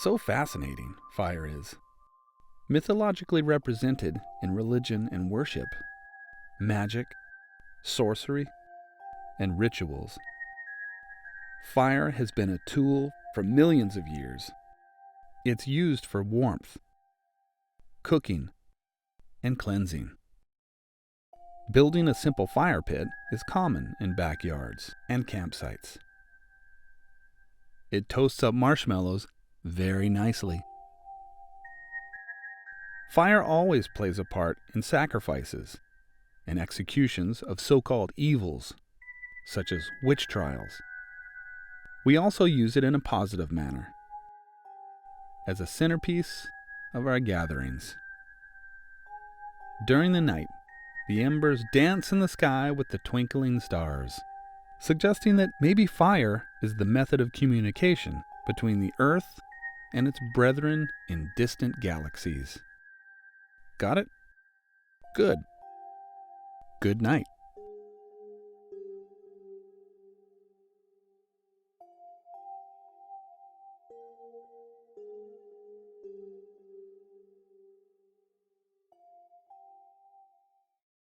So fascinating, fire is. Mythologically represented in religion and worship, magic, sorcery, and rituals. Fire has been a tool for millions of years. It's used for warmth, cooking, and cleansing. Building a simple fire pit is common in backyards and campsites. It toasts up marshmallows very nicely. Fire always plays a part in sacrifices and executions of so-called evils, such as witch trials. We also use it in a positive manner, as a centerpiece of our gatherings. During the night, the embers dance in the sky with the twinkling stars, suggesting that maybe fire is the method of communication between the Earth and its brethren in distant galaxies. Got it? Good. Good night.